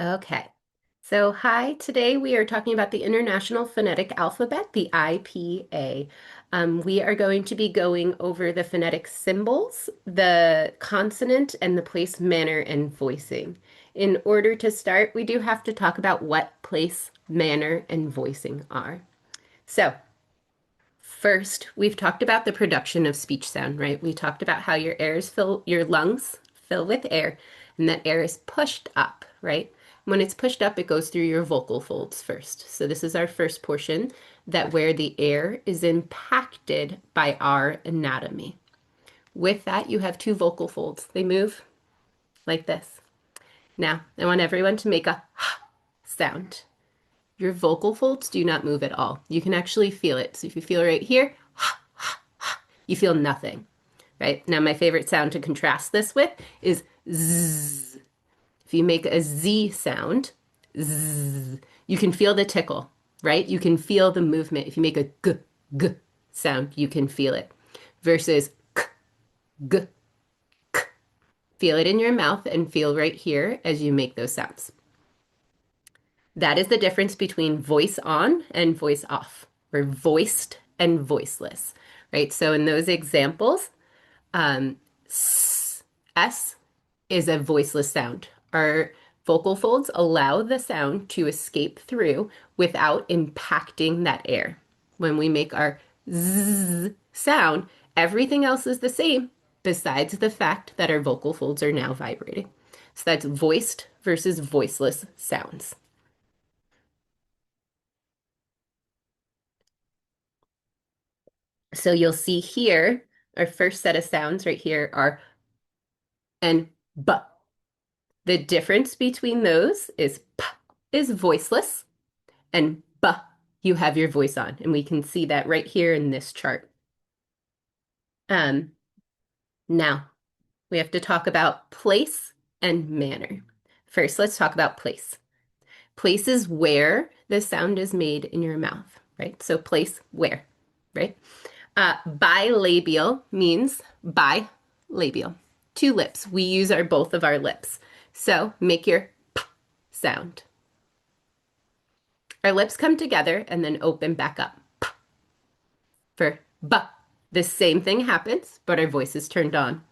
Okay. So, hi, today we are talking about the International Phonetic Alphabet, the IPA. We are going to be going over the phonetic symbols, the consonant, and the place, manner, and voicing. In order to start, we do have to talk about what place, manner, and voicing are. So, first, we've talked about the production of speech sound, right? We talked about how your lungs fill with air, and that air is pushed up, right? When it's pushed up, it goes through your vocal folds first. So this is our first portion that where the air is impacted by our anatomy. With that, you have two vocal folds. They move like this. Now, I want everyone to make a sound. Your vocal folds do not move at all. You can actually feel it. So if you feel right here, you feel nothing, right? Now, my favorite sound to contrast this with is zzz. If you make a Z sound, zzz, you can feel the tickle, right? You can feel the movement. If you make a g sound, you can feel it. Versus k, g, k. Feel it in your mouth and feel right here as you make those sounds. That is the difference between voice on and voice off, or voiced and voiceless, right? So in those examples, S is a voiceless sound. Our vocal folds allow the sound to escape through without impacting that air. When we make our Z sound, everything else is the same besides the fact that our vocal folds are now vibrating. So that's voiced versus voiceless sounds. So you'll see here, our first set of sounds right here are and B. The difference between those is P is voiceless and B, you have your voice on. And we can see that right here in this chart. Um, Now, we have to talk about place and manner. First, let's talk about place. Place is where the sound is made in your mouth, right? So place where, right? Bilabial means bilabial. Two lips. We use both of our lips. So make your P sound. Our lips come together and then open back up. P. For B. The same thing happens, but our voice is turned on.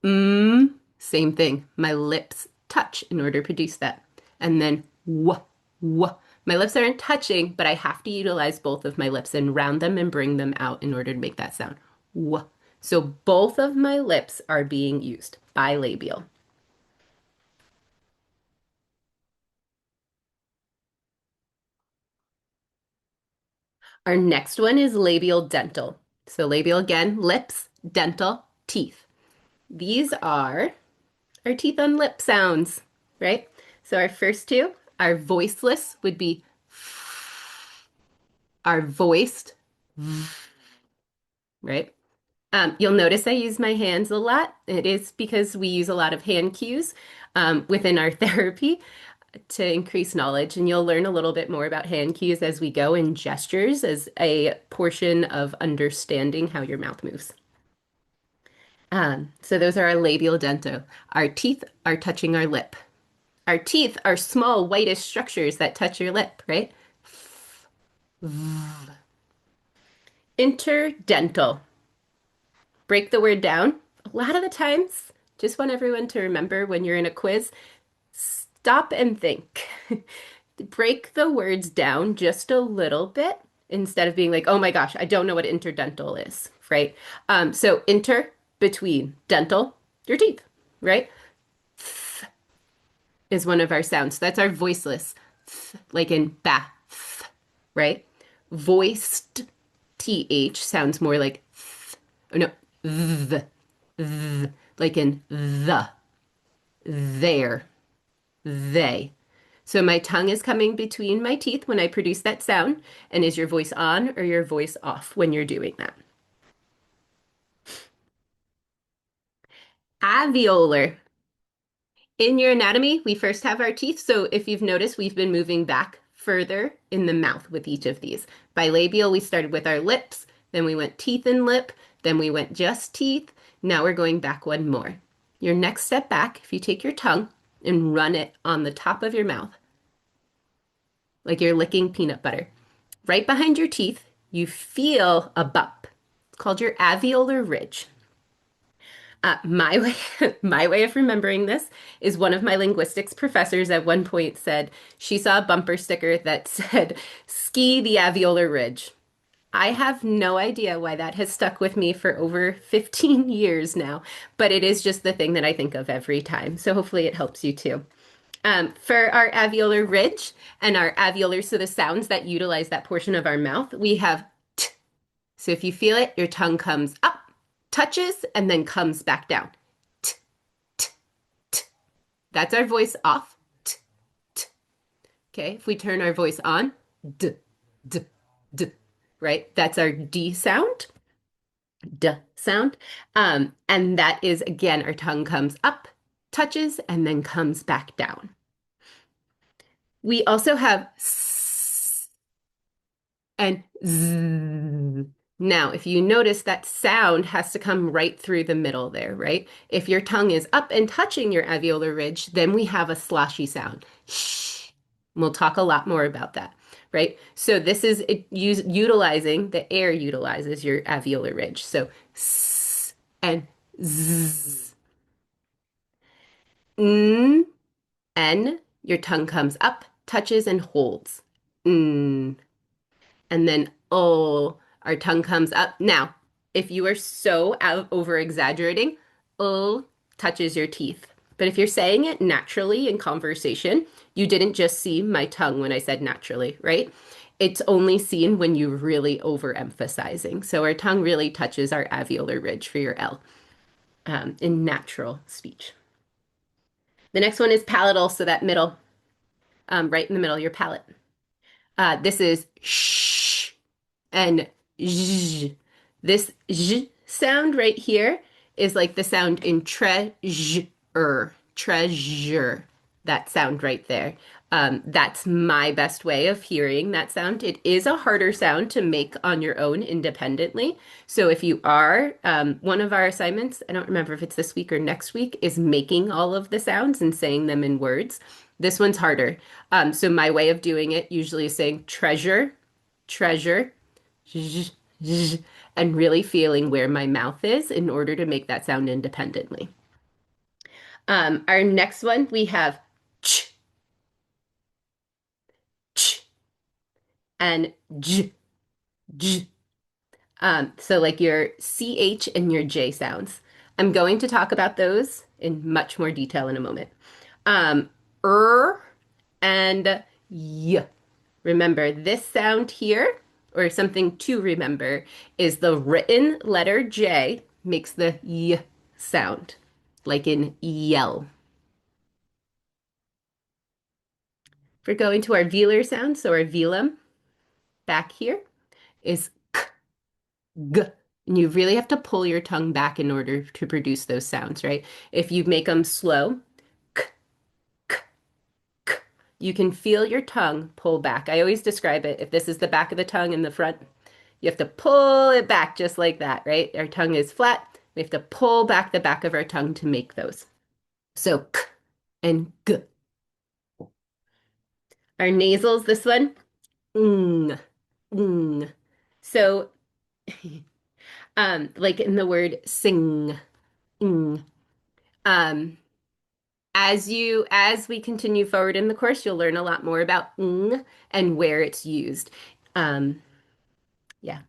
Same thing. My lips touch in order to produce that. And then W. W. My lips aren't touching, but I have to utilize both of my lips and round them and bring them out in order to make that sound. W. So both of my lips are being used. Bilabial. Our next one is labial dental. So labial again, lips, dental, teeth. These are our teeth on lip sounds, right? So our first two, our voiceless would be our voiced, right? You'll notice I use my hands a lot. It is because we use a lot of hand cues within our therapy to increase knowledge. And you'll learn a little bit more about hand cues as we go and gestures as a portion of understanding how your mouth moves. So those are our labial dento. Our teeth are touching our lip. Our teeth are small whitish structures that touch your lip, right? Interdental. Break the word down. A lot of the times, just want everyone to remember when you're in a quiz, stop and think. Break the words down just a little bit instead of being like, oh my gosh, I don't know what interdental is, right? So inter, between, dental, your teeth, right? Is one of our sounds. That's our voiceless, like in bath, right? Voiced th sounds more like oh no, like in the, there, they. So my tongue is coming between my teeth when I produce that sound. And is your voice on or your voice off when you're doing that? Alveolar. In your anatomy, we first have our teeth. So if you've noticed, we've been moving back further in the mouth with each of these. Bilabial, we started with our lips, then we went teeth and lip, then we went just teeth. Now we're going back one more. Your next step back, if you take your tongue and run it on the top of your mouth, like you're licking peanut butter. Right behind your teeth, you feel a bump. It's called your alveolar ridge. My way, my way of remembering this is one of my linguistics professors at one point said she saw a bumper sticker that said, "Ski the alveolar ridge." I have no idea why that has stuck with me for over 15 years now, but it is just the thing that I think of every time. So hopefully it helps you too. For our alveolar ridge and our alveolar, so the sounds that utilize that portion of our mouth, we have t. So if you feel it, your tongue comes up, touches, and then comes back down. T, t, t. That's our voice off. T, t. Okay, if we turn our voice on, d, d, d, right? That's our D sound, D sound. And that is, again, our tongue comes up, touches, and then comes back down. We also have S and Z. Now, if you notice that sound has to come right through the middle there, right? If your tongue is up and touching your alveolar ridge, then we have a sloshy sound. Shh. We'll talk a lot more about that, right? So this is utilizing the air utilizes your alveolar ridge. So S and Z. N, N, your tongue comes up, touches, and holds. N. And then oh, our tongue comes up. Now, if you are so out over exaggerating, oh touches your teeth. But if you're saying it naturally in conversation, you didn't just see my tongue when I said naturally, right? It's only seen when you're really overemphasizing. So our tongue really touches our alveolar ridge for your L in natural speech. The next one is palatal, so that middle, right in the middle, your palate. This is shh and zh. This zh sound right here is like the sound in treasure, that sound right there. That's my best way of hearing that sound. It is a harder sound to make on your own independently. So if you are, one of our assignments, I don't remember if it's this week or next week, is making all of the sounds and saying them in words. This one's harder. So my way of doing it usually is saying treasure, treasure, zh, zh, and really feeling where my mouth is in order to make that sound independently. Our next one, we have ch, ch, and j, j. So like your CH and your J sounds. I'm going to talk about those in much more detail in a moment. Um, er and y. Remember, this sound here, or something to remember, is the written letter J makes the y sound, like in yell. If we're going to our velar sound, so our velum back here is k, g. And you really have to pull your tongue back in order to produce those sounds, right? If you make them slow, k, k, k, you can feel your tongue pull back. I always describe it, if this is the back of the tongue and the front, you have to pull it back just like that, right? Our tongue is flat. We have to pull back the back of our tongue to make those. So k and g. Our nasals, this one, ng, ng. So, like in the word sing, ng. Um, as we continue forward in the course, you'll learn a lot more about ng and where it's used. Yeah.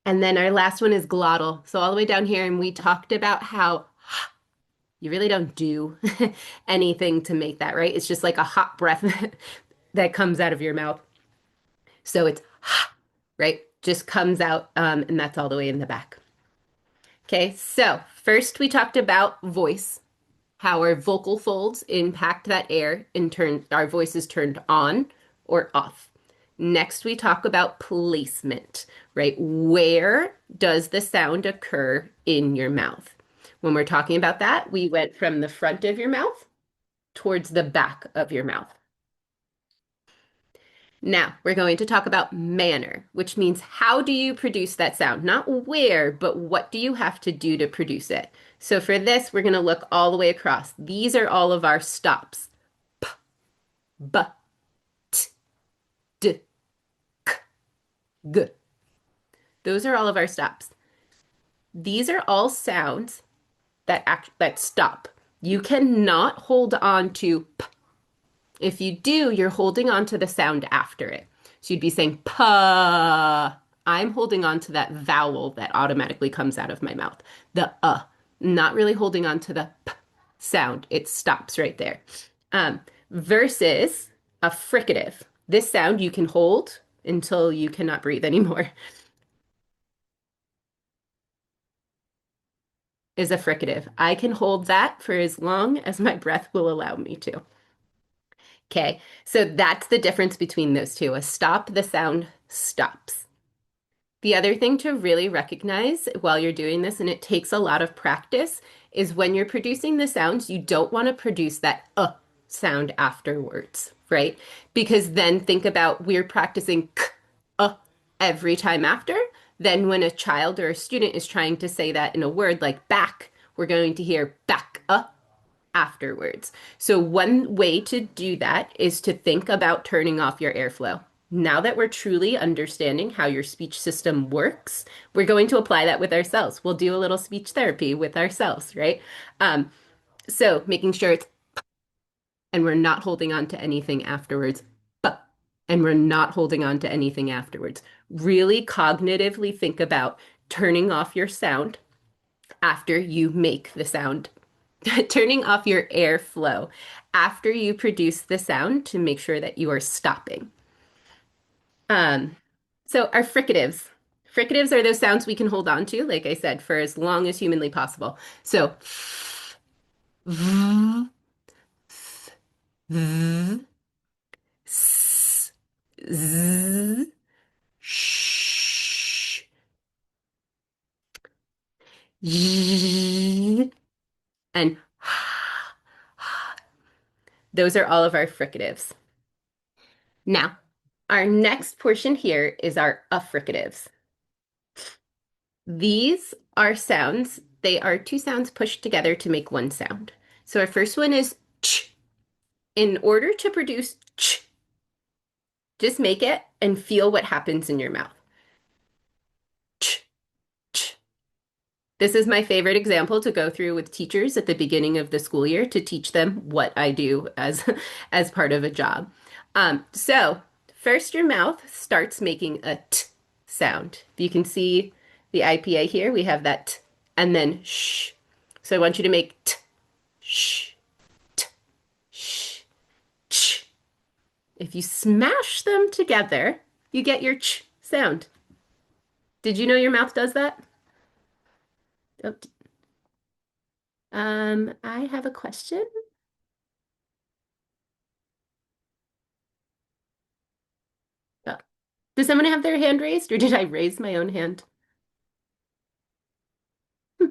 And then our last one is glottal. So all the way down here, and we talked about how you really don't do anything to make that, right? It's just like a hot breath that comes out of your mouth. So it's right, just comes out, and that's all the way in the back. Okay, so first we talked about voice, how our vocal folds impact that air, in turn, our voice is turned on or off. Next, we talk about placement, right? Where does the sound occur in your mouth? When we're talking about that, we went from the front of your mouth towards the back of your mouth. Now, we're going to talk about manner, which means how do you produce that sound? Not where, but what do you have to do to produce it? So for this, we're going to look all the way across. These are all of our stops. P, b, t, d, g. Those are all of our stops. These are all sounds that stop. You cannot hold on to p. If you do, you're holding on to the sound after it. So you'd be saying pa. I'm holding on to that vowel that automatically comes out of my mouth. The not really holding on to the p sound. It stops right there. Um, versus a fricative. This sound you can hold until you cannot breathe anymore is a fricative. I can hold that for as long as my breath will allow me to. Okay, so that's the difference between those two. A stop, the sound stops. The other thing to really recognize while you're doing this, and it takes a lot of practice, is when you're producing the sounds, you don't want to produce that sound afterwards, right? Because then think about we're practicing k, every time after. Then when a child or a student is trying to say that in a word like back, we're going to hear back afterwards. So one way to do that is to think about turning off your airflow. Now that we're truly understanding how your speech system works, we're going to apply that with ourselves. We'll do a little speech therapy with ourselves, right? So making sure it's and we're not holding on to anything afterwards, but and we're not holding on to anything afterwards. Really cognitively think about turning off your sound after you make the sound, turning off your airflow after you produce the sound to make sure that you are stopping. Um, so our fricatives. Fricatives are those sounds we can hold on to, like I said, for as long as humanly possible. So, v, v, s, z, sh, y, and those are all of our fricatives. Now, our next portion here is our affricatives. These are sounds. They are two sounds pushed together to make one sound. So our first one is ch. In order to produce ch, just make it and feel what happens in your mouth. Ch, ch. This is my favorite example to go through with teachers at the beginning of the school year to teach them what I do as as part of a job. So first your mouth starts making a t sound. You can see the IPA here. We have that t, and then sh. So I want you to make t, sh, t, sh, ch. If you smash them together, you get your ch sound. Did you know your mouth does that? Oh, I have a question. Oh, does someone have their hand raised, or did I raise my own hand? Hmm.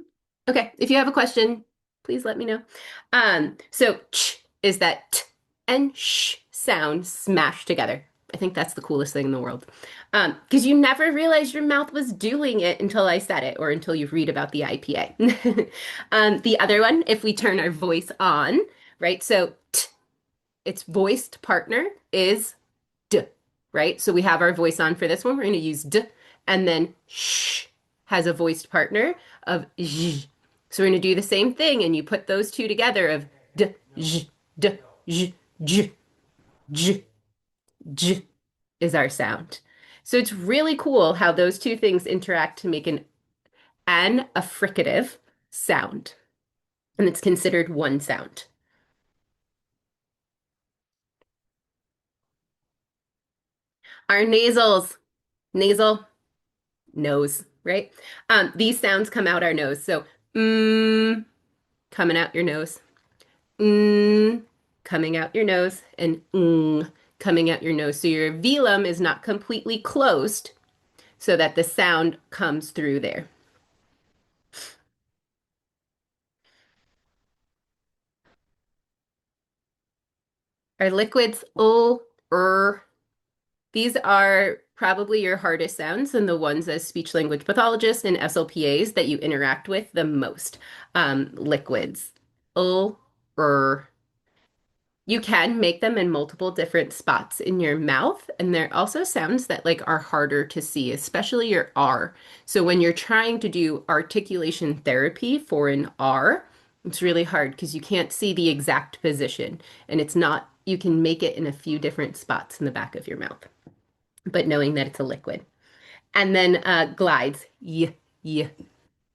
Okay, if you have a question, please let me know. So ch is that t and sh sound smashed together. I think that's the coolest thing in the world. Because you never realized your mouth was doing it until I said it, or until you read about the IPA. The other one, if we turn our voice on, right? So t, its voiced partner is d, right? So we have our voice on for this one. We're going to use d, and then sh has a voiced partner of j. So we're going to do the same thing, and you put those two together of d, j, d, j, j, j, j is our sound. So it's really cool how those two things interact to make an affricative sound, and it's considered one sound. Our nasals, nasal, nose, right? These sounds come out our nose. So, coming out your nose, mm, coming out your nose, and coming out your nose. So your velum is not completely closed so that the sound comes through there. Our liquids, these are probably your hardest sounds and the ones as speech language pathologists and SLPAs that you interact with the most. Liquids. Er. You can make them in multiple different spots in your mouth, and there are also sounds that like are harder to see, especially your R. So when you're trying to do articulation therapy for an R, it's really hard because you can't see the exact position, and it's not, you can make it in a few different spots in the back of your mouth, but knowing that it's a liquid. And then glides. Y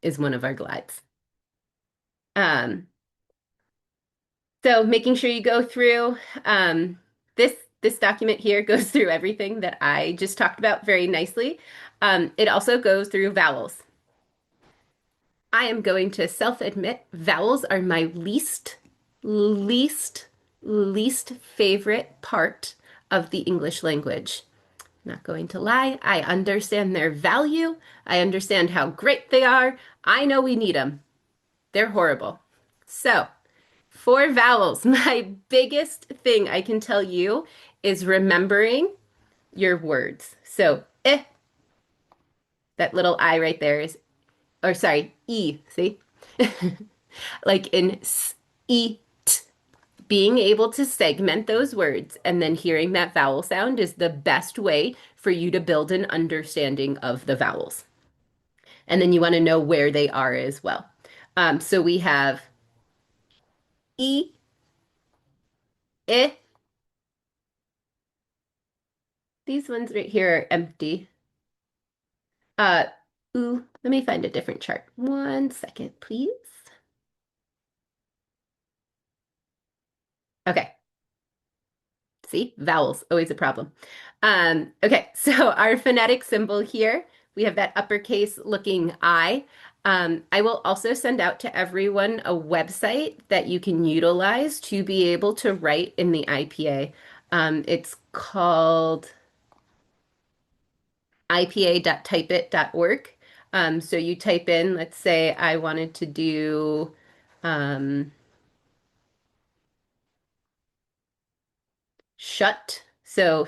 is one of our glides. Um, So making sure you go through this this document here goes through everything that I just talked about very nicely. It also goes through vowels. I am going to self-admit vowels are my least, least favorite part of the English language. Not going to lie, I understand their value. I understand how great they are. I know we need them. They're horrible. So, for vowels, my biggest thing I can tell you is remembering your words. So, that little I right there is, or sorry, E, see? Like in s, E, t. Being able to segment those words and then hearing that vowel sound is the best way for you to build an understanding of the vowels. And then you want to know where they are as well. So we have E, I. These ones right here are empty. Uh, ooh, let me find a different chart. 1 second, please. Okay. See, vowels, always a problem. Okay, so our phonetic symbol here, we have that uppercase looking I. I will also send out to everyone a website that you can utilize to be able to write in the IPA. It's called ipa.typeit.org. So you type in, let's say I wanted to do um, shut. So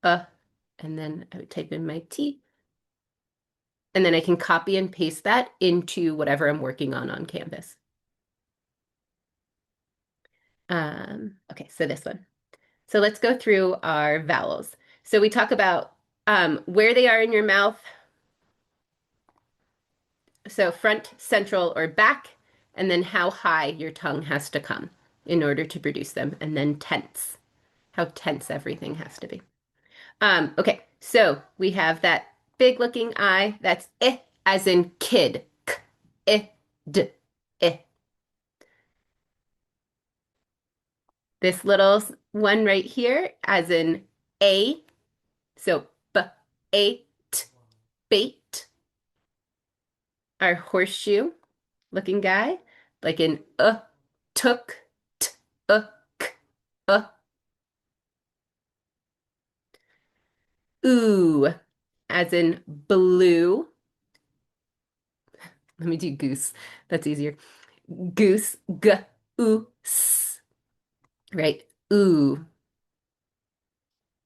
and then I would type in my T, and then I can copy and paste that into whatever I'm working on Canvas. Okay, so this one. So let's go through our vowels. So we talk about where they are in your mouth. So front, central, or back, and then how high your tongue has to come in order to produce them, and then tense, how tense everything has to be. Okay, so we have that big looking I, that's I as in kid. K, I, d, I. This little one right here, as in A, so b, a, t, bait. Our horseshoe looking guy, like in took, t, k, ooh, as in blue. Let me do goose. That's easier. Goose, g, oo, s, right? Ooh.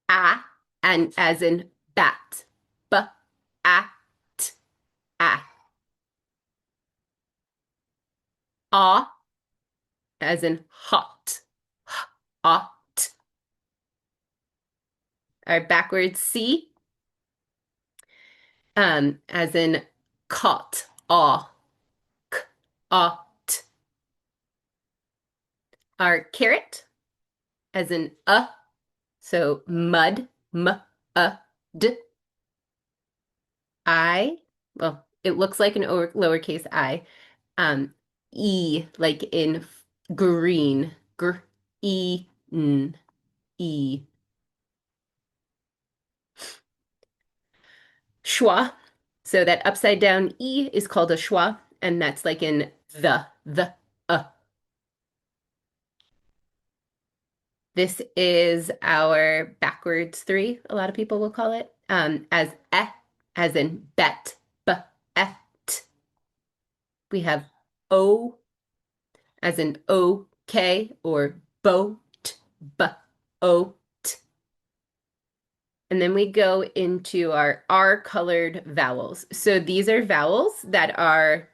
A, and as in bat. B, a, t, a. Ah, as in hot. H, ot. Our backwards C, as in caught. Aw, k, ot. Our carrot, as in so mud, m, d. I, well, it looks like an lowercase I. Um, E, like in green. Gr, e, n, e. Schwa. So that upside down E is called a schwa, and that's like in the, uh. This is our backwards three, a lot of people will call it, as as in bet, et. We have O as in okay or boat, b, o, t. And then we go into our R colored vowels. So these are vowels that are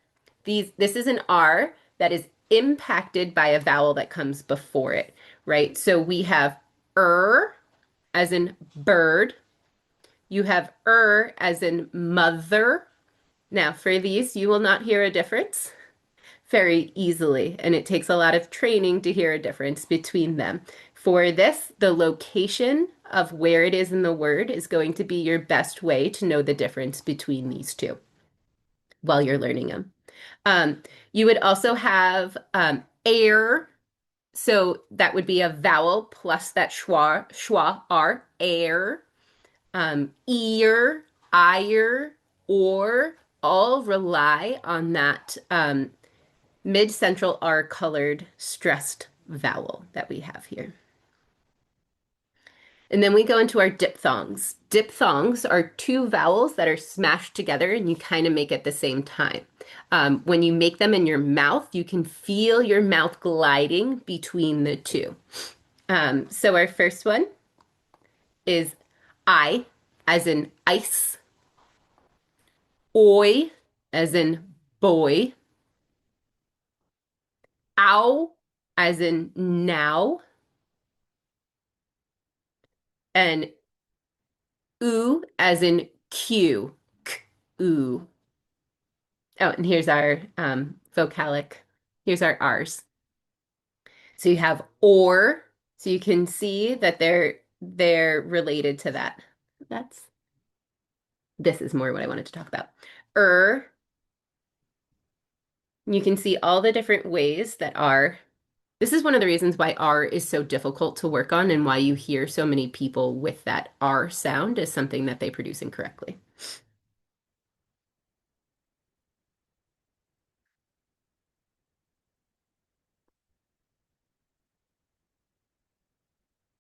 this is an R that is impacted by a vowel that comes before it, right? So we have as in bird. You have as in mother. Now, for these, you will not hear a difference very easily, and it takes a lot of training to hear a difference between them. For this, the location of where it is in the word is going to be your best way to know the difference between these two while you're learning them. Um, you would also have air, so that would be a vowel plus that schwa r, air, ear, ire, or all rely on that mid-central R colored stressed vowel that we have here. And then we go into our diphthongs. Diphthongs are two vowels that are smashed together and you kind of make at the same time. When you make them in your mouth, you can feel your mouth gliding between the two. So our first one is I, as in ice, oi, as in boy, ow, as in now, and oo, as in Q. K, oo. Oh, and here's our vocalic. Here's our R's. So you have or, so you can see that they're related to that. That's this is more what I wanted to talk about. You can see all the different ways that R. This is one of the reasons why R is so difficult to work on and why you hear so many people with that R sound as something that they produce incorrectly.